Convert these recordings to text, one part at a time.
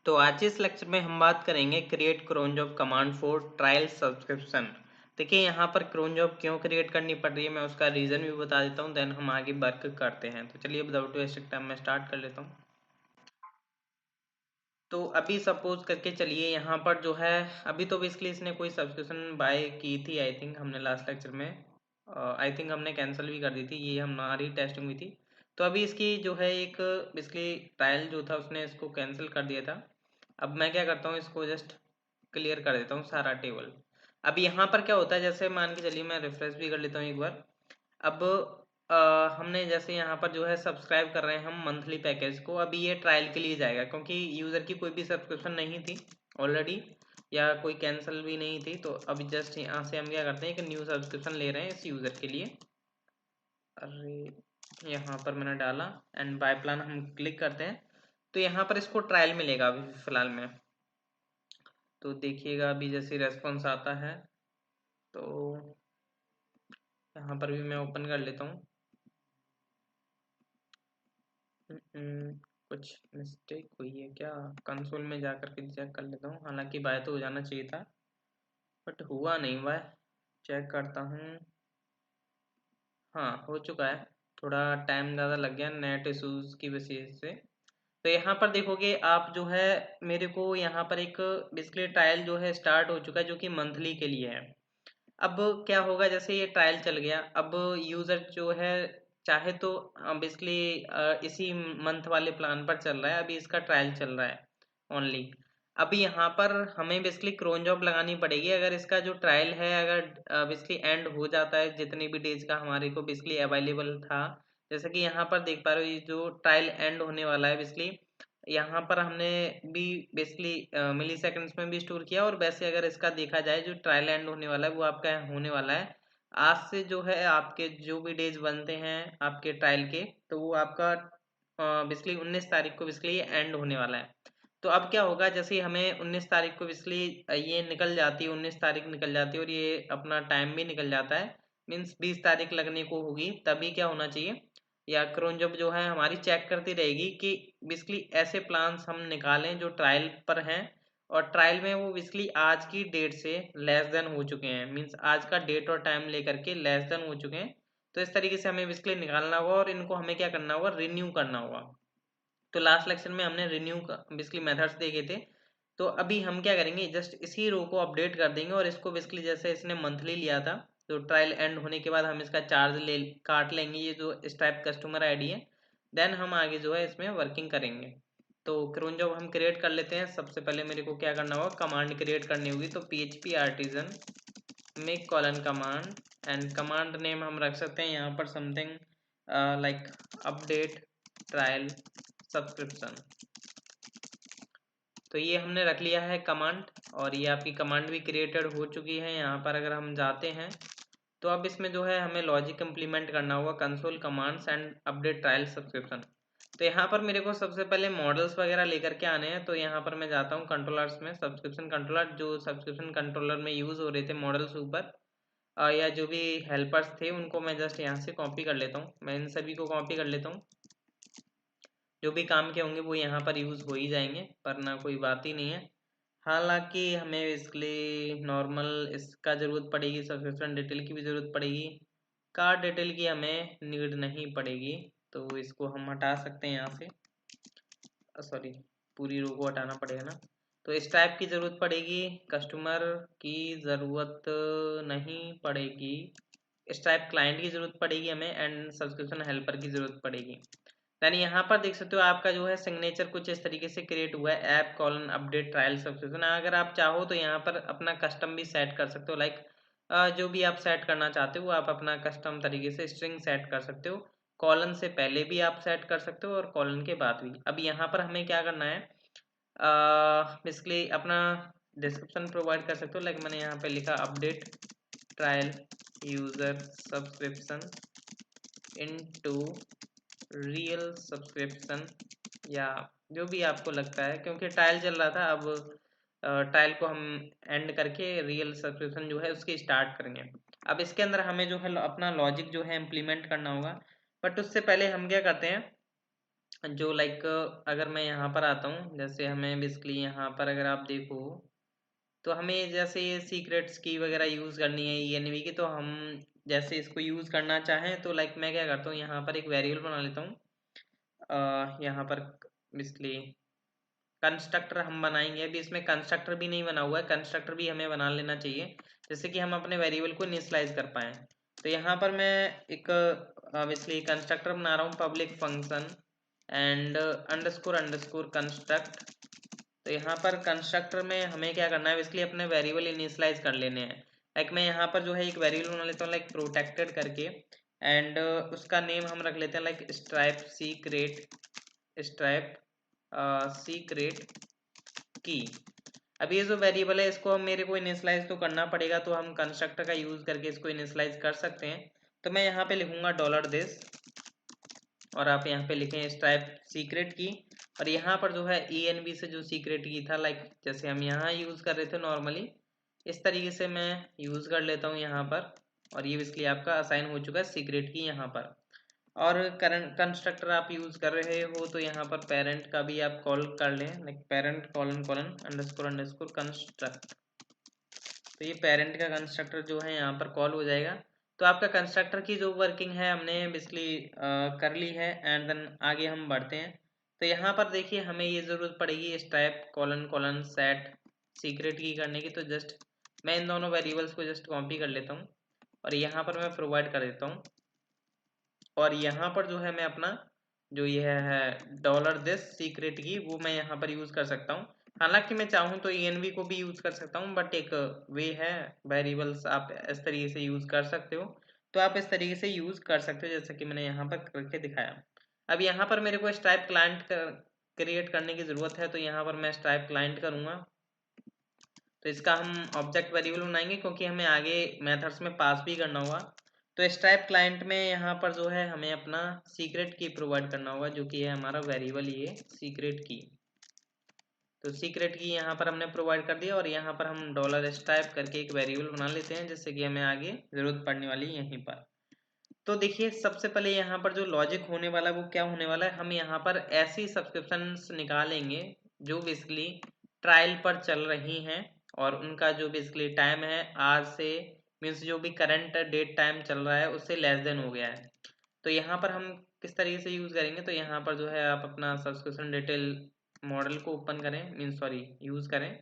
तो आज इस लेक्चर में हम बात करेंगे create cron job command for trial subscription. देखिए यहाँ पर क्रोन जॉब क्यों क्रिएट करनी पड़ रही है, मैं उसका रीज़न भी बता देता हूँ, देन हम आगे वर्क करते हैं। तो चलिए विदाउट वेस्टिंग टाइम मैं स्टार्ट कर लेता हूँ। तो अभी सपोज करके चलिए यहाँ पर जो है, अभी तो बेसिकली इसने कोई सब्सक्रिप्शन बाय की थी, आई थिंक हमने लास्ट लेक्चर में आई थिंक हमने कैंसिल भी कर दी थी, ये हमारी टेस्टिंग हुई थी। तो अभी इसकी जो है एक बेसिकली ट्रायल जो था उसने इसको कैंसिल कर दिया था। अब मैं क्या करता हूँ, इसको जस्ट क्लियर कर देता हूँ सारा टेबल। अब यहाँ पर क्या होता है, जैसे मान के चलिए मैं रिफ्रेश भी कर लेता हूँ एक बार। अब हमने जैसे यहाँ पर जो है सब्सक्राइब कर रहे हैं हम मंथली पैकेज को, अभी ये ट्रायल के लिए जाएगा क्योंकि यूज़र की कोई भी सब्सक्रिप्शन नहीं थी ऑलरेडी, या कोई कैंसिल भी नहीं थी। तो अभी जस्ट यहाँ से हम क्या करते हैं, एक न्यू सब्सक्रिप्शन ले रहे हैं इस यूज़र के लिए। अरे यहाँ पर मैंने डाला एंड बाय प्लान हम क्लिक करते हैं, तो यहाँ पर इसको ट्रायल मिलेगा अभी फिलहाल में। तो देखिएगा अभी जैसे रेस्पॉन्स आता है, तो यहाँ पर भी मैं ओपन कर लेता हूँ। कुछ मिस्टेक हुई है क्या, कंसोल में जा कर के चेक कर लेता हूँ। हालांकि बाय तो हो जाना चाहिए था बट हुआ नहीं। बाय चेक करता हूँ, हाँ हो चुका है। थोड़ा टाइम ज़्यादा लग गया नेट इशूज़ की वजह से। तो यहाँ पर देखोगे आप जो है, मेरे को यहाँ पर एक बेसिकली ट्रायल जो है स्टार्ट हो चुका है जो कि मंथली के लिए है। अब क्या होगा, जैसे ये ट्रायल चल गया, अब यूज़र जो है चाहे तो बेसिकली इसी मंथ वाले प्लान पर चल रहा है, अभी इसका ट्रायल चल रहा है ओनली। अभी यहाँ पर हमें बेसिकली क्रोन जॉब लगानी पड़ेगी। अगर इसका जो ट्रायल है अगर बेसिकली एंड हो जाता है, जितने भी डेज का हमारे को बेसिकली अवेलेबल था, जैसे कि यहाँ पर देख पा रहे हो ये जो ट्रायल एंड होने वाला है बेसिकली, यहाँ पर हमने भी बेसिकली मिली सेकंड्स में भी स्टोर किया। और वैसे अगर इसका देखा जाए जो ट्रायल एंड होने वाला है वो आपका होने वाला है आज से, जो है आपके जो भी डेज बनते हैं आपके ट्रायल के, तो वो आपका बेसिकली 19 तारीख को बेसिकली एंड होने वाला है। तो अब क्या होगा, जैसे हमें 19 तारीख को बेसिकली ये निकल जाती है, 19 तारीख निकल जाती है और ये अपना टाइम भी निकल जाता है, मीन्स 20 तारीख लगने को होगी, तभी क्या होना चाहिए, या क्रोन जॉब जो है हमारी चेक करती रहेगी कि बेसिकली ऐसे प्लान्स हम निकालें जो ट्रायल पर हैं और ट्रायल में वो बेसिकली आज की डेट से लेस देन हो चुके हैं, मीन्स आज का डेट और टाइम लेकर के लेस देन हो चुके हैं। तो इस तरीके से हमें बेसिकली निकालना होगा और इनको हमें क्या करना होगा, रिन्यू करना होगा। तो लास्ट लेक्चर में हमने रिन्यू का बेसिकली मेथड्स देखे थे। तो अभी हम क्या करेंगे, जस्ट इसी रो को अपडेट कर देंगे और इसको बेसिकली जैसे इसने मंथली लिया था, तो ट्रायल एंड होने के बाद हम इसका चार्ज ले काट लेंगे, ये जो इस टाइप कस्टमर आईडी है। देन हम आगे जो है इसमें वर्किंग करेंगे। तो क्रोन जॉब हम क्रिएट कर लेते हैं। सबसे पहले मेरे को क्या करना होगा, कमांड क्रिएट करनी होगी। तो php artisan make colon command and command name हम रख सकते हैं यहाँ पर something like update trial subscription. तो ये हमने रख लिया है कमांड, और ये आपकी कमांड भी क्रिएटेड हो चुकी है। यहाँ पर अगर हम जाते हैं तो अब इसमें जो है हमें लॉजिक इम्प्लीमेंट करना होगा, console commands and update trial subscription. तो यहाँ पर मेरे को सबसे पहले मॉडल्स वगैरह लेकर के आने हैं। तो यहाँ पर मैं जाता हूँ कंट्रोलर्स में, सब्सक्रिप्शन कंट्रोलर, जो सब्सक्रिप्शन कंट्रोलर में यूज़ हो रहे थे मॉडल्स ऊपर या जो भी हेल्पर्स थे उनको मैं जस्ट यहाँ से कॉपी कर लेता हूँ। मैं इन सभी को कॉपी कर लेता हूँ, जो भी काम के होंगे वो यहाँ पर यूज़ हो ही जाएंगे, पर ना कोई बात ही नहीं है। हालांकि हमें इसलिए नॉर्मल इसका ज़रूरत पड़ेगी, सब्सक्रिप्शन डिटेल की भी ज़रूरत पड़ेगी, कार्ड डिटेल की हमें नीड नहीं पड़ेगी। तो इसको हम हटा सकते हैं यहाँ से, सॉरी पूरी रो को हटाना पड़ेगा ना। तो इस टाइप की ज़रूरत पड़ेगी, कस्टमर की ज़रूरत नहीं पड़ेगी, इस टाइप क्लाइंट की ज़रूरत पड़ेगी हमें, एंड सब्सक्रिप्शन हेल्पर की ज़रूरत पड़ेगी। यानी यहाँ पर देख सकते हो आपका जो है सिग्नेचर कुछ इस तरीके से क्रिएट हुआ है, app colon update trial subscription. अगर आप चाहो तो यहाँ पर अपना कस्टम भी सेट कर सकते हो, लाइक जो भी आप सेट करना चाहते हो वो आप अपना कस्टम तरीके से स्ट्रिंग सेट कर सकते हो। कॉलन से पहले भी आप सेट कर सकते हो और कॉलन के बाद भी। अब यहाँ पर हमें क्या करना है, बेसिकली अपना डिस्क्रिप्शन प्रोवाइड कर सकते हो, लाइक मैंने यहाँ पे लिखा update trial user subscription into real subscription, या जो भी आपको लगता है, क्योंकि ट्रायल चल रहा था। अब ट्रायल को हम एंड करके रियल सब्सक्रिप्शन जो है उसकी स्टार्ट करेंगे। अब इसके अंदर हमें जो है अपना लॉजिक जो है इम्प्लीमेंट करना होगा, बट उससे पहले हम क्या करते हैं, जो लाइक अगर मैं यहाँ पर आता हूँ, जैसे हमें बेसिकली यहाँ पर अगर आप देखो तो हमें जैसे ये सीक्रेट्स की वगैरह यूज़ करनी है ENV की, तो हम जैसे इसको यूज़ करना चाहें तो लाइक मैं क्या करता हूँ, यहाँ पर एक वेरिएबल बना लेता हूँ। यहाँ पर बेसिकली कंस्ट्रक्टर हम बनाएंगे। अभी इसमें कंस्ट्रक्टर भी नहीं बना हुआ है, कंस्ट्रक्टर भी हमें बना लेना चाहिए जिससे कि हम अपने वेरिएबल को इनिशियलाइज कर पाएँ। तो यहाँ पर मैं एक बेसिकली कंस्ट्रक्टर बना रहा हूँ, public function and underscore underscore construct. तो यहाँ पर कंस्ट्रक्टर में हमें क्या करना है, बेसिकली अपने वेरिएबल इनिशियलाइज कर लेने हैं। लाइक मैं यहाँ पर जो है एक वेरिएबल बना लेता हूँ लाइक प्रोटेक्टेड करके, एंड उसका नेम हम रख लेते हैं लाइक स्ट्राइप सीक्रेट की। अब ये जो वेरिएबल है इसको हम मेरे को इनिशियलाइज तो करना पड़ेगा, तो हम कंस्ट्रक्टर का यूज करके इसको इनिशियलाइज कर सकते हैं। तो मैं यहाँ पे लिखूंगा $this और आप यहाँ पे लिखें स्ट्राइप सीक्रेट की, और यहाँ पर जो है ENV से जो सीक्रेट की था लाइक जैसे हम यहाँ यूज कर रहे थे नॉर्मली, इस तरीके से मैं यूज कर लेता हूँ यहाँ पर, और ये बेसिकली आपका असाइन हो चुका है सीक्रेट की यहाँ पर। और करंट कंस्ट्रक्टर आप यूज कर रहे हो तो यहाँ पर पेरेंट का भी आप कॉल कर लें, like parent colon colon underscore underscore construct. तो ये पेरेंट का कंस्ट्रक्टर जो है यहाँ पर कॉल हो जाएगा। तो आपका कंस्ट्रक्टर की जो वर्किंग है हमने बेसिकली कर ली है, एंड देन आगे हम बढ़ते हैं। तो यहाँ पर देखिए हमें ये ज़रूरत पड़ेगी stripe colon colon set secret की करने की। तो जस्ट मैं इन दोनों वेरिएबल्स को जस्ट कॉपी कर लेता हूँ और यहाँ पर मैं प्रोवाइड कर देता हूँ, और यहाँ पर जो है मैं अपना जो ये है $this सीक्रेट की वो मैं यहाँ पर यूज़ कर सकता हूँ। हालांकि मैं चाहूँ तो ENV को भी यूज़ कर सकता हूँ, बट एक वे है, वेरिएबल्स आप इस तरीके से यूज़ कर सकते हो। तो आप इस तरीके से यूज़ कर सकते हो जैसा कि मैंने यहाँ पर करके दिखाया। अब यहाँ पर मेरे को स्ट्राइप क्लाइंट क्रिएट करने की ज़रूरत है, तो यहाँ पर मैं स्ट्राइप क्लाइंट करूँगा। तो इसका हम ऑब्जेक्ट वेरिएबल बनाएंगे क्योंकि हमें आगे मेथड्स में पास भी करना होगा। तो स्ट्राइप क्लाइंट में यहाँ पर जो है हमें अपना सीक्रेट की प्रोवाइड करना होगा, जो कि है हमारा वेरिएबल ये सीक्रेट की। तो सीक्रेट की यहाँ पर हमने प्रोवाइड कर दिया, और यहाँ पर हम $स्ट्राइप करके एक वेरिएबल बना लेते हैं जिससे कि हमें आगे ज़रूरत पड़ने वाली है यहीं पर। तो देखिए सबसे पहले यहाँ पर जो लॉजिक होने वाला है वो क्या होने वाला है, हम यहाँ पर ऐसी सब्सक्रिप्शंस निकालेंगे जो बेसिकली ट्रायल पर चल रही हैं, और उनका जो बेसिकली टाइम है आज से मीन्स जो भी करंट डेट टाइम चल रहा है उससे लेस देन हो गया है। तो यहाँ पर हम किस तरीके से यूज़ करेंगे, तो यहाँ पर जो है आप अपना सब्सक्रिप्शन डिटेल मॉडल को ओपन करें, मीन्स सॉरी यूज़ करें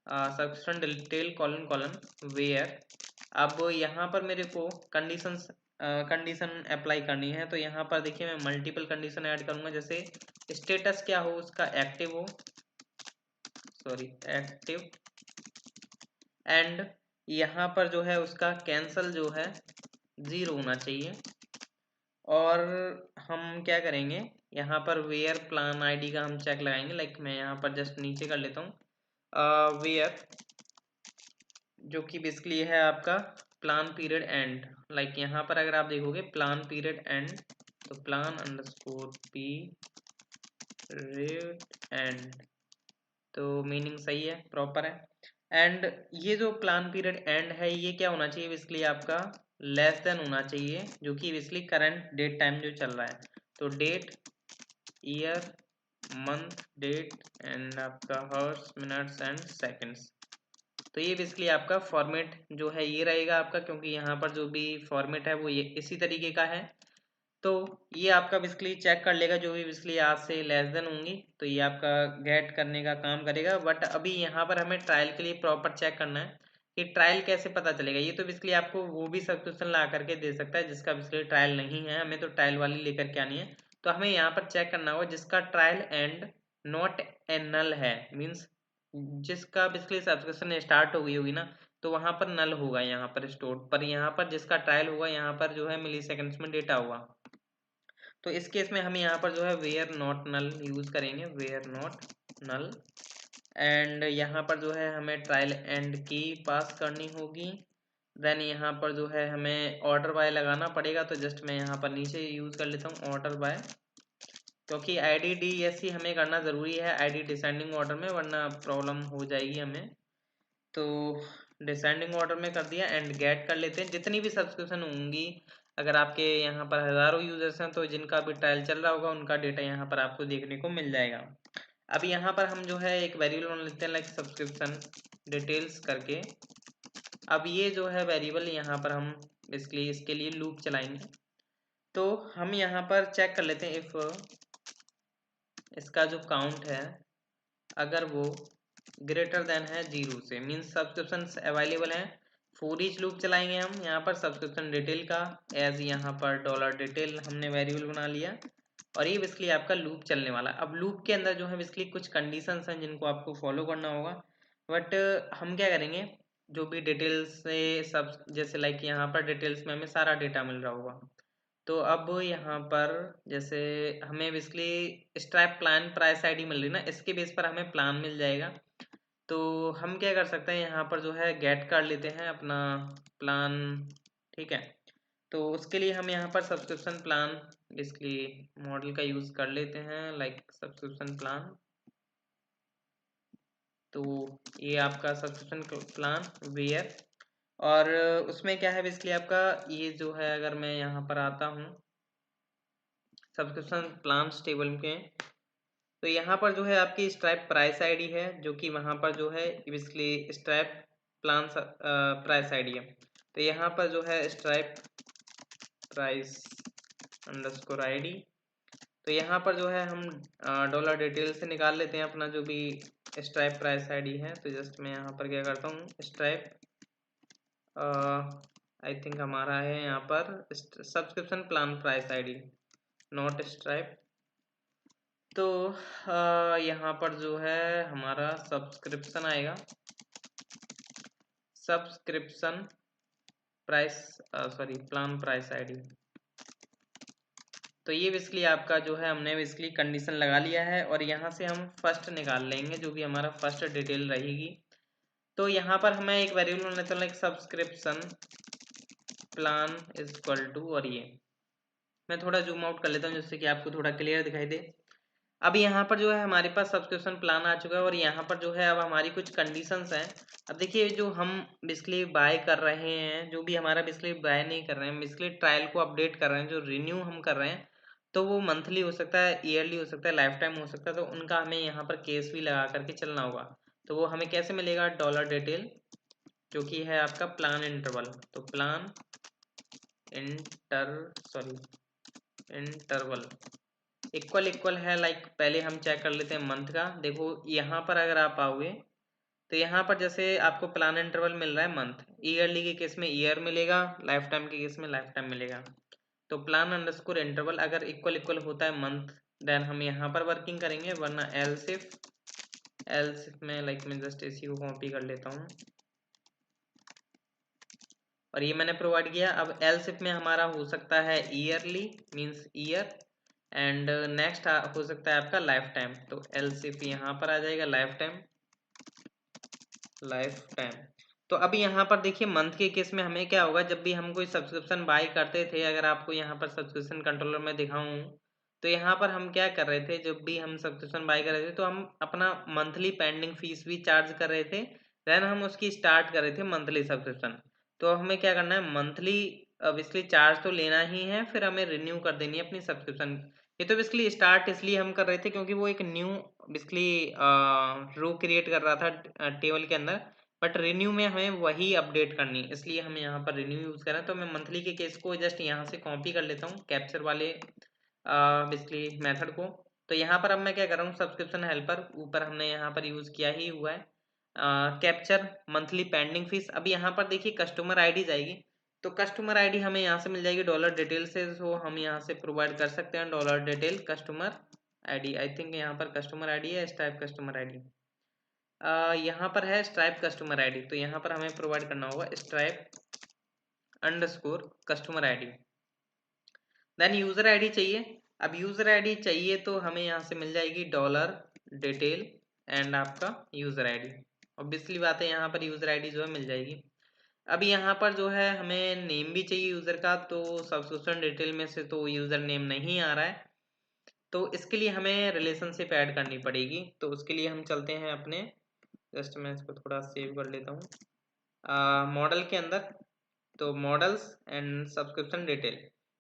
subscription detail colon colon where. अब यहाँ पर मेरे को कंडीशन अप्लाई करनी है। तो यहाँ पर देखिए मैं मल्टीपल कंडीशन ऐड करूँगा, जैसे स्टेटस क्या हो उसका एक्टिव एंड यहाँ पर जो है उसका कैंसल जो है 0 होना चाहिए। और हम क्या करेंगे, यहाँ पर वेयर प्लान आईडी का हम चेक लगाएंगे, लाइक मैं यहाँ पर जस्ट नीचे कर लेता हूँ वेयर, जो कि बेसिकली है आपका प्लान पीरियड एंड। लाइक यहाँ पर अगर आप देखोगे प्लान पीरियड एंड, तो प्लान अंडरस्कोर पीरियड एंड, तो मीनिंग सही है, प्रॉपर है। एंड ये जो प्लान पीरियड एंड है ये क्या होना चाहिए, बेसिकली आपका लेस देन होना चाहिए, जो कि बेसिकली करंट डेट टाइम जो चल रहा है। तो date year month date and आपका हॉर्स मिनट्स एंड सेकंड्स। तो ये बेसिकली आपका फॉर्मेट जो है ये रहेगा आपका, क्योंकि यहाँ पर जो भी फॉर्मेट है वो ये इसी तरीके का है। तो ये आपका बेसिकली चेक कर लेगा जो भी बेसिकली आज से लेस देन होंगी, तो ये आपका गेट करने का काम करेगा। बट अभी यहाँ पर हमें ट्रायल के लिए प्रॉपर चेक करना है कि ट्रायल कैसे पता चलेगा। ये तो बेसिकली आपको वो भी सब्सक्रिप्शन ला करके दे सकता है जिसका बेसिकली ट्रायल नहीं है, हमें तो ट्रायल वाली लेकर के आनी है। तो हमें यहाँ पर चेक करना होगा जिसका ट्रायल एंड नॉट नल है, मीन्स जिसका बेसिकली सब्सक्रिप्शन स्टार्ट हो गई होगी ना, तो वहां पर नल होगा यहाँ पर स्टोर पर, यहाँ पर जिसका ट्रायल होगा यहाँ पर जो है मिली सेकेंड्स में डेटा होगा। तो इस केस में हम यहाँ पर जो है वेयर नॉट नल यूज करेंगे, वेयर नॉट नल। एंड यहाँ पर जो है हमें ट्रायल एंड की पास करनी होगी। देन यहाँ पर जो है हमें ऑर्डर बाय लगाना पड़ेगा, तो जस्ट मैं यहाँ पर नीचे यूज कर लेता हूँ ऑर्डर बाय, क्योंकि IDDSC हमें करना ज़रूरी है ID डिसेंडिंग ऑर्डर में, वरना प्रॉब्लम हो जाएगी हमें। तो डिसेंडिंग ऑर्डर में कर दिया, एंड गेट कर लेते हैं जितनी भी सब्सक्रिप्शन होंगी अगर आपके यहाँ पर हज़ारों यूजर्स हैं तो जिनका भी ट्रायल चल रहा होगा उनका डेटा यहाँ पर आपको देखने को मिल जाएगा। अब यहाँ पर हम जो है एक वेरिएबल मान लेते हैं लाइक सब्सक्रिप्शन डिटेल्स करके। अब ये जो है वेरिएबल यहाँ पर हम बेसिकली इसके लिए लूप चलाएंगे। तो हम यहाँ पर चेक कर लेते हैं इफ़ इसका जो काउंट है अगर वो ग्रेटर देन है 0 से, मीन्स सब्सक्रिप्शन अवेलेबल हैं। फॉर ईच लूप चलाएंगे हम यहाँ पर सब्सक्रिप्शन डिटेल का एज यहाँ पर डॉलर डिटेल हमने वेरिएबल बना लिया और ये बेसिकली आपका लूप चलने वाला है। अब लूप के अंदर जो है बेसिकली कुछ कंडीशंस हैं जिनको आपको फॉलो करना होगा, बट हम क्या करेंगे जो भी डिटेल्स से सब जैसे लाइक यहाँ पर डिटेल्स में हमें सारा डेटा मिल रहा होगा। तो अब यहाँ पर जैसे हमें basically Stripe plan price ID मिल रही ना, इसके बेस पर हमें प्लान मिल जाएगा। तो हम क्या कर सकते हैं यहाँ पर जो है गेट कर लेते हैं अपना प्लान, ठीक है। तो उसके लिए हम यहाँ पर सब्सक्रिप्शन प्लान बेसिकली मॉडल का यूज़ कर लेते हैं लाइक सब्सक्रिप्शन प्लान। तो ये आपका सब्सक्रिप्शन प्लान वेयर, और उसमें क्या है बेसिकली आपका ये जो है अगर मैं यहाँ पर आता हूँ सब्सक्रिप्शन प्लान टेबल में, तो यहाँ पर जो है आपकी स्ट्राइप प्राइस आईडी है जो कि वहाँ पर जो है basically Stripe plan price ID है। तो यहाँ पर जो है स्ट्राइप प्राइस अंडरस्कोर आईडी, तो यहाँ पर जो है हम डॉलर डिटेल से निकाल लेते हैं अपना जो भी स्ट्राइप प्राइस आईडी है। तो जस्ट मैं यहाँ पर क्या करता हूँ स्ट्राइप आई थिंक हमारा है यहाँ पर subscription plan price ID not stripe. तो यहाँ पर जो है हमारा सब्सक्रिप्शन आएगा, subscription price sorry plan price ID. तो ये बेसिकली आपका जो है हमने बेसिकली कंडीशन लगा लिया है और यहाँ से हम फर्स्ट निकाल लेंगे जो भी हमारा फर्स्ट डिटेल रहेगी। तो यहाँ पर हमें एक वेरिएबल मान लेते हैं like subscription plan is equal to, और ये मैं थोड़ा जूम आउट कर लेता हूँ जिससे कि आपको थोड़ा क्लियर दिखाई दे। अब यहाँ पर जो है हमारे पास सब्सक्रिप्शन प्लान आ चुका है और यहाँ पर जो है अब हमारी कुछ कंडीशंस हैं। अब देखिए जो हम बेसिकली बाय कर रहे हैं, जो भी हमारा बेसिकली बाय नहीं कर रहे हैं, बेसिकली ट्रायल को अपडेट कर रहे हैं, जो रिन्यू हम कर रहे हैं, तो वो मंथली हो सकता है, ईयरली हो सकता है, लाइफ टाइम हो सकता है। तो उनका हमें यहाँ पर केस भी लगा करके चलना होगा। तो वो हमें कैसे मिलेगा, डॉलर डिटेल जो कि है आपका प्लान इंटरवल। तो प्लान इंटरवल इक्वल इक्वल है लाइक पहले हम चेक कर लेते हैं मंथ का। देखो यहाँ पर अगर आप आओगे तो यहाँ पर जैसे आपको प्लान इंटरवल मिल रहा है मंथ, ईयरली के केस में ईयर मिलेगा, लाइफ टाइम के केस में लाइफ टाइम मिलेगा। तो प्लान अंडरस्कोर इंटरवल अगर इक्वल इक्वल होता है मंथ देन हम यहाँ पर वर्किंग करेंगे, वरना एल्स में लाइक मैं जस्ट इसी को कॉपी कर लेता हूँ और ये मैंने प्रोवाइड किया। अब एल्स में हमारा हो सकता है yearly means year, and next हो सकता है आपका लाइफ टाइम। तो एल्स यहाँ पर आ जाएगा लाइफ टाइम। तो अभी यहाँ पर देखिए मंथ के केस में हमें क्या होगा, जब भी हम कोई सब्सक्रिप्शन बाय करते थे, अगर आपको यहाँ पर सब्सक्रिप्शन कंट्रोलर में दिखाऊं तो यहाँ पर हम क्या कर रहे थे, जब भी हम सब्सक्रिप्शन बाय कर रहे थे तो हम अपना मंथली पेंडिंग फीस भी चार्ज कर रहे थे, देन हम उसकी स्टार्ट कर रहे थे मंथली सब्सक्रिप्शन। तो हमें क्या करना है, मंथली बेसिकली चार्ज तो लेना ही है, फिर हमें रिन्यू कर देनी है अपनी सब्सक्रिप्शन। ये तो बेसिकली स्टार्ट इसलिए हम कर रहे थे क्योंकि वो एक न्यू बेसिकली रो क्रिएट कर रहा था टेबल के अंदर, बट रिन्यू में हमें वही अपडेट करनी है, इसलिए हम यहाँ पर रिन्यू यूज़ कर रहे हैं। तो मैं मंथली के केस को जस्ट यहाँ से कॉपी कर लेता हूँ कैप्चर वाले बेसिकली मेथड को। तो यहाँ पर अब मैं क्या कर रहा हूँ, सब्सक्रिप्शन हेल्पर ऊपर हमने यहाँ पर यूज़ किया ही हुआ है, कैप्चर मंथली पेंडिंग फीस। अब यहाँ पर देखिए कस्टमर आईडी जाएगी, तो कस्टमर आईडी हमें यहाँ से मिल जाएगी डॉलर डिटेल से, तो हम यहाँ से प्रोवाइड कर सकते हैं dollar detail customer ID. I think यहाँ पर कस्टमर आईडी है, स्ट्राइप कस्टमर आईडी यहाँ पर है स्ट्राइप कस्टमर आईडी। तो यहाँ पर हमें प्रोवाइड करना होगा Stripe underscore customer ID. Then user ID चाहिए। अब यूज़र आईडी चाहिए तो हमें यहाँ से मिल जाएगी डॉलर डिटेल एंड आपका यूज़र आईडी। ऑब्वियसली बात है यहाँ पर यूज़र आईडी जो है मिल जाएगी। अब यहाँ पर जो है हमें नेम भी चाहिए यूज़र का, तो सब्सक्रिप्शन डिटेल में से तो यूज़र नेम नहीं आ रहा है, तो इसके लिए हमें रिलेशनशिप ऐड करनी पड़ेगी। तो उसके लिए हम चलते हैं अपने, जस्ट मैं इसको थोड़ा सेव कर लेता हूँ मॉडल के अंदर। तो मॉडल्स एंड सब्सक्रिप्शन डिटेल,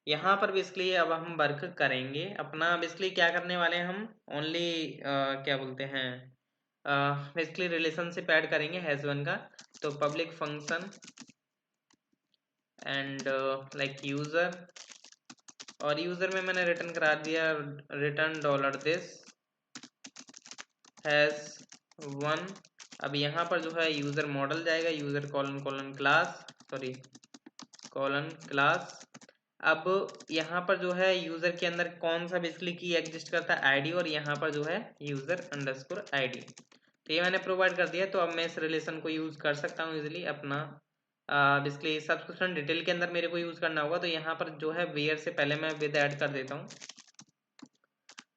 यहाँ पर बेसिकली अब हम वर्क करेंगे अपना। बेसिकली क्या करने वाले हैं हम, ओनली क्या बोलते हैं, बेसिकली रिलेशनशिप ऐड करेंगे हैज़ वन का। तो public function and like user, और यूज़र में मैंने रिटर्न करा दिया return dollar this has one. अब यहाँ पर जो है यूज़र मॉडल जाएगा, user colon class, sorry colon class. अब यहाँ पर जो है यूज़र के अंदर कौन सा बेसिकली की एग्जिस्ट करता है, आईडी, और यहाँ पर जो है यूज़र अंडरस्कोर आईडी। तो ये मैंने प्रोवाइड कर दिया। तो अब मैं इस रिलेशन को यूज़ कर सकता हूँ इजीली अपना। बेसिकली सब्सक्रिप्शन डिटेल के अंदर मेरे को यूज़ करना होगा, तो यहाँ पर जो है वेयर से पहले मैं विद ऐड कर देता हूँ।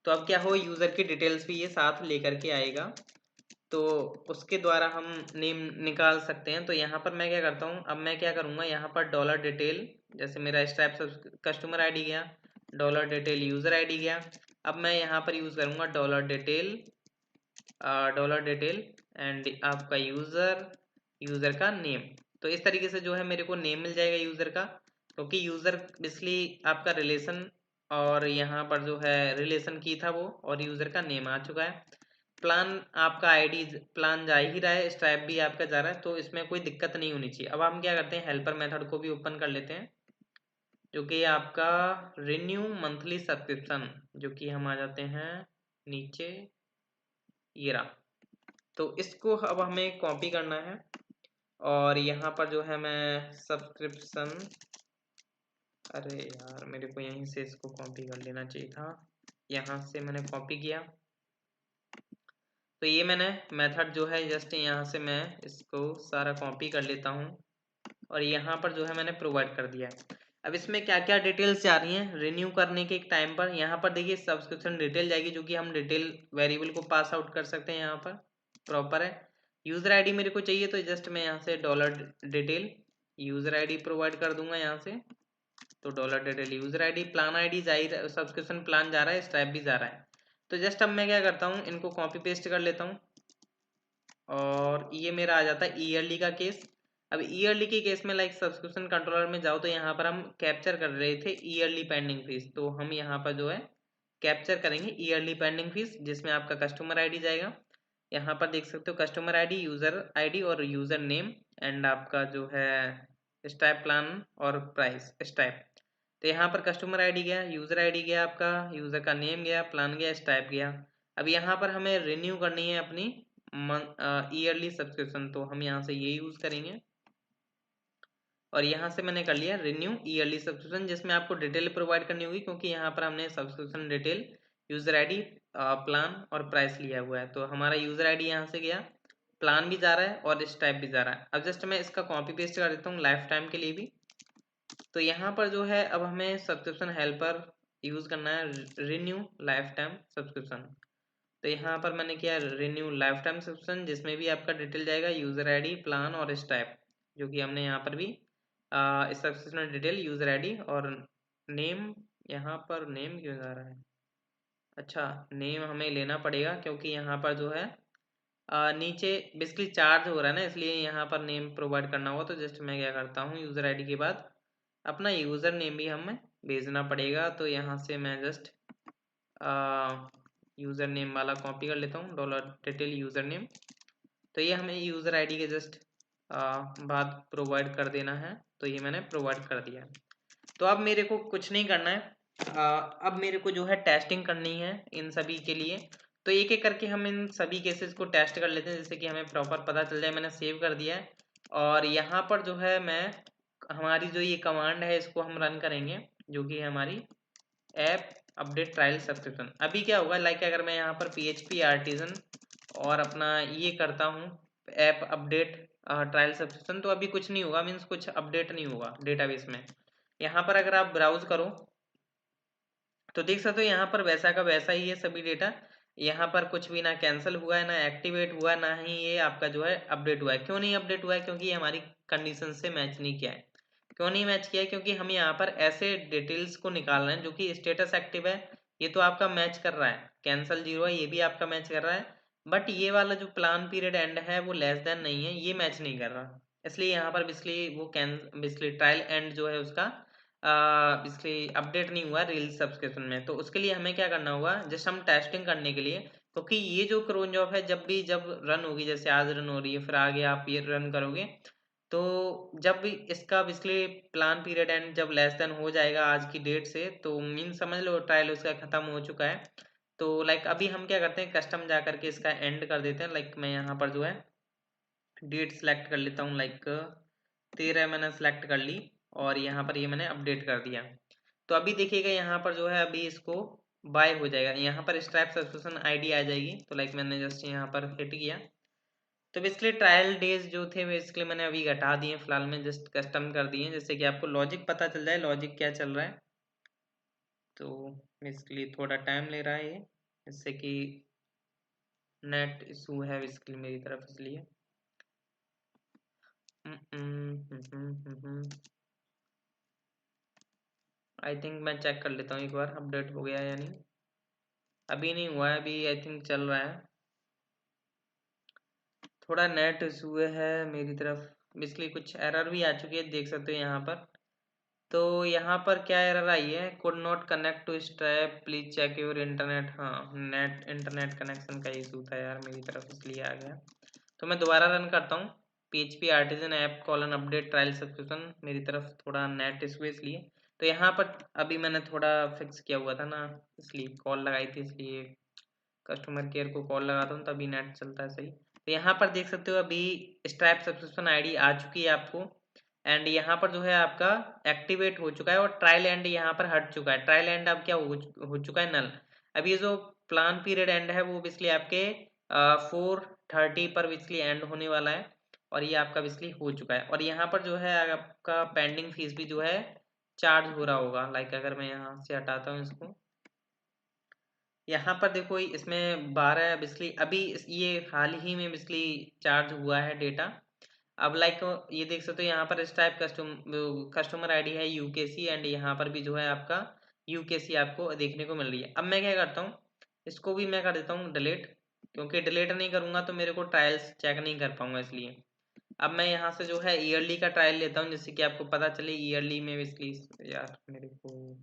तो अब क्या हो, यूज़र की डिटेल्स भी ये साथ लेकर के आएगा, तो उसके द्वारा हम नेम निकाल सकते हैं। तो यहाँ पर मैं क्या करता हूँ, अब मैं क्या करूँगा, यहाँ पर डॉलर डिटेल, जैसे मेरा स्ट्राइप कस्टमर आईडी गया, डॉलर डिटेल यूज़र आईडी गया। अब मैं यहाँ पर यूज़ करूँगा डॉलर डिटेल एंड आपका यूज़र का नेम। तो इस तरीके से जो है मेरे को नेम मिल जाएगा यूज़र का, क्योंकि यूज़र बेसिकली आपका रिलेशन, और यहाँ पर जो है रिलेशन की था वो, और यूज़र का नेम आ चुका है। प्लान आपका आईडी प्लान जा ही रहा है, स्ट्राइप भी आपका जा रहा है, तो इसमें कोई दिक्कत नहीं होनी चाहिए। अब हम क्या करते हैं, हेल्पर मेथड को भी ओपन कर लेते हैं, जो कि आपका रिन्यू मंथली सब्सक्रिप्शन, जो कि हम आ जाते हैं नीचे, ये रहा। तो इसको अब हमें कॉपी करना है, और यहाँ पर जो है मैं सब्सक्रिप्शन, अरे यार मेरे को यहीं से इसको कॉपी कर लेना चाहिए था, यहाँ से मैंने कॉपी किया। तो ये मैंने मेथड जो है जस्ट यहाँ से मैं इसको सारा कॉपी कर लेता हूँ, और यहाँ पर जो है मैंने प्रोवाइड कर दिया है। अब इसमें क्या क्या डिटेल्स जा रही हैं रिन्यू करने के एक टाइम पर, यहाँ पर देखिए सब्सक्रिप्शन डिटेल जाएगी, जो कि हम डिटेल वेरिएबल को पास आउट कर सकते हैं, यहाँ पर प्रॉपर है। यूज़र आईडी मेरे को चाहिए, तो जस्ट मैं यहाँ से dollar detail user ID provide कर दूंगा यहाँ से। तो dollar detail user ID, plan ID जा ही, सब्सक्रिप्शन प्लान जा रहा है, स्ट्राइप भी जा रहा है। तो जस्ट अब मैं क्या करता हूँ, इनको कॉपी पेस्ट कर लेता हूँ, और ये मेरा आ जाता है ईयरली का केस। अब ईयरली के केस में लाइक सब्सक्रिप्शन कंट्रोलर में जाओ, तो यहाँ पर हम कैप्चर कर रहे थे ईयरली पेंडिंग फीस, तो हम यहाँ पर जो है कैप्चर करेंगे ईयरली पेंडिंग फीस, जिसमें आपका कस्टमर आईडी जाएगा। यहाँ पर देख सकते हो कस्टमर आईडी, यूज़र आईडी और यूज़र नेम, एंड आपका जो है स्टाइप प्लान और प्राइस स्टाइप। तो यहाँ पर कस्टमर आईडी गया, यूज़र आईडी गया, आपका यूज़र का नेम गया, प्लान गया, स्टाइप गया। अब यहाँ पर हमें रिन्यू करनी है अपनी ईयरली सब्सक्रिप्शन, तो हम यहाँ से ये यूज़ करेंगे, और यहाँ से मैंने कर लिया रिन्यू ईयरली सब्सक्रिप्शन, जिसमें आपको डिटेल प्रोवाइड करनी होगी, क्योंकि यहाँ पर हमने subscription detail, user ID, plan और प्राइस लिया हुआ है। तो हमारा यूज़र आईडी यहाँ से गया, प्लान भी जा रहा है और स्टाइप भी जा रहा है। अब जस्ट मैं इसका कॉपी पेस्ट कर देता हूँ लाइफ टाइम के लिए भी। तो यहाँ पर जो है अब हमें सब्सक्रिप्शन हेल्पर यूज़ करना है रिन्यू लाइफ टाइम सब्सक्रिप्शन। तो यहाँ पर मैंने किया रिन्यू लाइफ टाइम सब्सक्रिप्शन, जिसमें भी आपका डिटेल जाएगा यूज़र आईडी, प्लान और स्टाइप, जो कि हमने यहाँ पर भी सब्सक्रिप्शन डिटेल, यूज़र आईडी और नेम। यहाँ पर नेम क्यों जा रहा है, अच्छा नेम हमें लेना पड़ेगा, क्योंकि यहाँ पर जो है नीचे बेसिकली चार्ज हो रहा है ना, इसलिए यहाँ पर नेम प्रोवाइड करना होगा। तो जस्ट मैं क्या करता हूँ, यूज़र आईडी के बाद अपना यूज़र नेम भी हमें भेजना पड़ेगा। तो यहाँ से मैं जस्ट यूज़र नेम वाला कॉपी कर लेता हूँ, डॉलर डिटेल यूज़र नेम। तो ये हमें यूज़र आईडी के जस्ट बाद प्रोवाइड कर देना है, तो ये मैंने प्रोवाइड कर दिया। तो अब मेरे को कुछ नहीं करना है, अब मेरे को जो है टेस्टिंग करनी है इन सभी के लिए। तो एक एक करके हम इन सभी केसेस को टेस्ट कर लेते हैं, जैसे कि हमें प्रॉपर पता चल जाए। मैंने सेव कर दिया है, और यहाँ पर जो है मैं हमारी जो ये कमांड है इसको हम रन करेंगे, जो कि हमारी ऐप अपडेट ट्रायल सब्सक्रिप्शन। अभी क्या होगा, लाइक अगर मैं यहाँ पर PHP आर्टिजन और अपना ये करता हूँ ऐप अपडेट ट्रायल सब्सक्रिप्शन, तो अभी कुछ नहीं होगा, मीन्स कुछ अपडेट नहीं होगा डेटाबेस में। यहाँ पर अगर आप ब्राउज करो तो देख सकते हो यहाँ पर वैसा का वैसा ही है सभी डेटा। यहाँ पर कुछ भी ना कैंसिल हुआ है, ना एक्टिवेट हुआ है, ना ही ये आपका जो है अपडेट हुआ है। क्यों नहीं अपडेट हुआ है, क्योंकि ये हमारी कंडीशन से मैच नहीं किया है। क्यों नहीं मैच किया है, क्योंकि हम यहाँ पर ऐसे डिटेल्स को निकाल रहे हैं जो कि स्टेटस एक्टिव है, ये तो आपका मैच कर रहा है, कैंसिल 0 है, ये भी आपका मैच कर रहा है। बट ये वाला जो प्लान पीरियड एंड है वो लेस देन नहीं है, ये मैच नहीं कर रहा। इसलिए यहाँ पर बेसिकली वो बेसिकली ट्रायल एंड जो है उसका बेसिकली अपडेट नहीं हुआ रील सब्सक्रिप्शन में। तो उसके लिए हमें क्या करना होगा, जस्ट हम टेस्टिंग करने के लिए, क्योंकि ये जो क्रोन जॉब है जब रन होगी, जैसे आज रन हो रही है, फिर आगे आप ये रन करोगे, तो जब भी इसका बेसिकली प्लान पीरियड एंड जब लेस देन हो जाएगा आज की डेट से, तो मीन समझ लो ट्रायल उसका खत्म हो चुका है। तो लाइक अभी हम क्या करते हैं, कस्टम जा करके इसका एंड कर देते हैं। लाइक मैं यहाँ पर जो है डेट सेलेक्ट कर लेता हूँ, लाइक 13 मैंने सेलेक्ट कर ली, और यहाँ पर ये मैंने अपडेट कर दिया। तो अभी देखिएगा यहाँ पर जो है अभी इसको बाय हो जाएगा, यहाँ पर स्ट्राइप सब्सक्रिप्शन आईडी आ जाएगी। तो लाइक मैंने जस्ट यहाँ पर हिट किया, तो बेसिकली ट्रायल डेज जो थे बेसिकली मैंने अभी घटा दिए, फिलहाल में जस्ट कस्टम कर दिए, जैसे कि आपको लॉजिक पता चल जाए लॉजिक क्या चल रहा है। तो बेसिकली थोड़ा टाइम ले रहा है ये, इससे कि नेट इशू है बेसिकली मेरी तरफ, इसलिए आई थिंक मैं चेक कर लेता हूँ एक बार अपडेट हो गया या नहीं। अभी नहीं हुआ है, अभी आई थिंक चल रहा है, थोड़ा नेट इशू है मेरी तरफ। बेसिकली कुछ एरर भी आ चुकी है, देख सकते हो यहाँ पर। तो यहाँ पर क्या एरर आई है, could not connect to Stripe, please check your internet. हाँ, नेट इंटरनेट कनेक्शन का इशू था यार मेरी तरफ, इसलिए आ गया। तो मैं दोबारा रन करता हूँ, PHP artisan app colon update trial subscription, मेरी तरफ थोड़ा नेट इशू है इसलिए। तो यहाँ पर अभी मैंने थोड़ा फिक्स किया हुआ था ना, इसलिए कॉल लगाई थी, इसलिए कस्टमर केयर को कॉल लगाता हूँ तभी नेट चलता है सही। तो यहाँ पर देख सकते हो अभी स्ट्रैप सब्सक्रिप्शन आईडी आ चुकी है आपको, एंड यहाँ पर जो है आपका एक्टिवेट हो चुका है, और ट्रायल एंड यहाँ पर हट चुका है। ट्रायल एंड अब क्या हो चुका है, नल। अब ये जो प्लान पीरियड एंड है वो बिजली आपके 4:30 पर बिजली एंड होने वाला है, और ये आपका बिजली हो चुका है। और यहाँ पर जो है आपका पेंडिंग फीस भी जो है चार्ज हो रहा होगा। लाइक अगर मैं यहाँ से हटाता हूँ इसको, यहाँ पर देखो इसमें 12 बिजली अभी ये हाल ही में बिजली चार्ज हुआ है डेटा। अब लाइक ये देख सकते हो यहाँ पर स्टाइप कस्टमर आईडी है यूकेसी, एंड यहाँ पर भी जो है आपका यूकेसी आपको देखने को मिल रही है। अब मैं क्या करता हूँ, इसको भी मैं कर देता हूँ डिलीट, क्योंकि डिलीट नहीं करूँगा तो मेरे को ट्रायल्स चेक नहीं कर पाऊंगा, इसलिए। अब मैं यहाँ से जो है ईयरली का ट्रायल लेता हूँ, जिससे कि आपको पता चले ईयरली में बिजली। यार मेरे को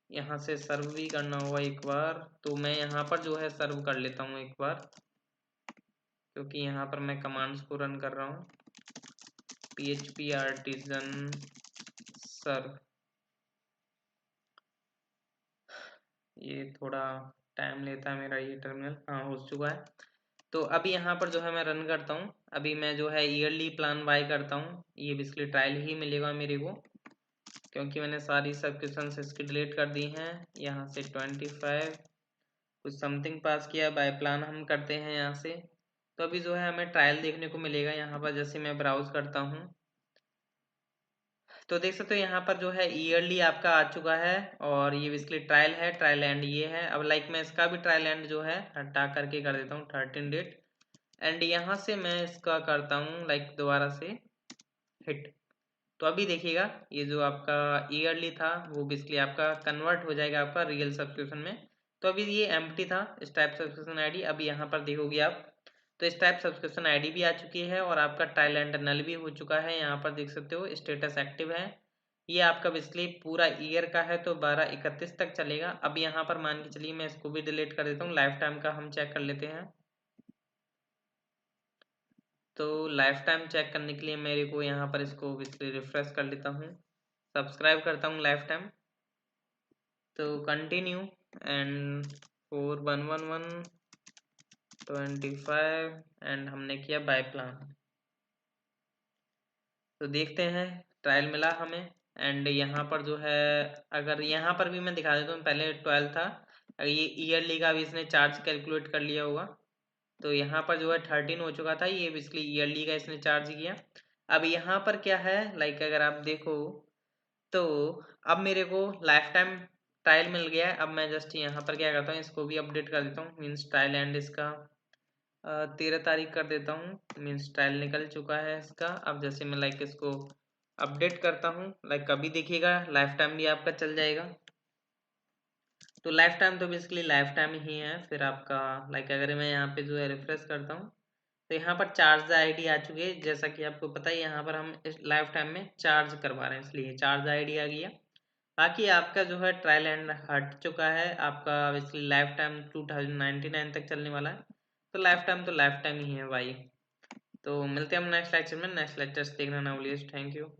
यहाँ से सर्व भी करना होगा एक बार, तो मैं यहाँ पर जो है सर्व कर लेता हूँ एक बार, क्योंकि यहाँ पर मैं कमांड्स को रन कर रहा हूँ। PHP आर्टिजन सर्व, ये थोड़ा टाइम लेता है मेरा ये टर्मिनल। हाँ, हो चुका है। तो अभी यहाँ पर जो है मैं रन करता हूँ, अभी मैं जो है ईयरली प्लान बाय करता हूँ, ये बेसिकली ट्रायल ही मिलेगा मेरे को, क्योंकि मैंने सारी सब्सक्रिप्शन इसकी डिलीट कर दी हैं। यहाँ से 25 कुछ समथिंग पास किया, बाय प्लान हम करते हैं यहाँ से। तो अभी जो है हमें ट्रायल देखने को मिलेगा यहाँ पर, जैसे मैं ब्राउज करता हूँ तो देख सकते हो यहाँ पर जो है ईयरली आपका आ चुका है, और ये बेसिकली ट्रायल है, ट्रायल एंड ये है। अब लाइक मैं इसका भी ट्रायल एंड जो है हटा करके कर देता हूँ 13 डेट, एंड यहाँ से मैं इसका करता हूँ लाइक दोबारा से हिट। तो अभी देखिएगा ये जो आपका ईयरली था वो बेसिकली आपका कन्वर्ट हो जाएगा आपका रियल सब्सक्रिप्शन में। तो अभी ये एम्प्टी था स्टाइप सब्सक्रिप्शन आईडी, अभी यहाँ पर देखोगे आप तो स्टाइप सब्सक्रिप्शन आईडी भी आ चुकी है, और आपका ट्रायल एंड नल भी हो चुका है। यहाँ पर देख सकते हो स्टेटस एक्टिव है। ये आपका बेसिकली पूरा ईयर का है, तो 12/31 तक चलेगा। अब यहाँ पर मान के चलिए मैं इसको भी डिलीट कर देता हूँ, लाइफ टाइम का हम चेक कर लेते हैं। तो लाइफ टाइम चेक करने के लिए मेरे को यहाँ पर इसको बेसिकली रिफ्रेश कर लेता हूँ, सब्सक्राइब करता हूँ लाइफ टाइम, तो कंटिन्यू, एंड 411125, एंड हमने किया बाय प्लान। तो देखते हैं ट्रायल मिला हमें, एंड यहाँ पर जो है अगर यहाँ पर भी मैं दिखा देता हूँ, पहले 12 था, अगर ये ईयरली का भी इसने चार्ज कैलकुलेट कर लिया होगा, तो यहाँ पर जो है 13 हो चुका था, ये बेसिकली ईयरली का इसने चार्ज किया। अब यहाँ पर क्या है, लाइक अगर आप देखो तो अब मेरे को लाइफ टाइम ट्रायल मिल गया है। अब मैं जस्ट यहाँ पर क्या करता हूँ, इसको भी अपडेट कर देता हूँ, मीन्स ट्रायल एंड इसका 13 तारीख कर देता हूँ, मीन्स ट्रायल निकल चुका है इसका। अब जैसे मैं लाइक इसको अपडेट करता हूँ, लाइक अभी देखिएगा लाइफ टाइम भी आपका चल जाएगा। तो लाइफ टाइम तो बेसिकली लाइफ टाइम ही है, फिर आपका लाइक अगर मैं यहाँ पे जो है रिफ्रेश करता हूँ, तो यहाँ पर चार्ज आईडी आ चुकी है, जैसा कि आपको पता है यहाँ पर हम इस लाइफ टाइम में चार्ज करवा रहे हैं, इसलिए चार्ज आईडी आ गया। बाकी आपका जो है ट्रायल एंड हट चुका है आपका, इसलिए लाइफ टाइम 2099 तक चलने वाला है। तो लाइफ टाइम ही है भाई। तो मिलते हैं हम नेक्स्ट लेक्चर में। नेक्स्ट लेक्चर देखना ना भूलिए। Thank you.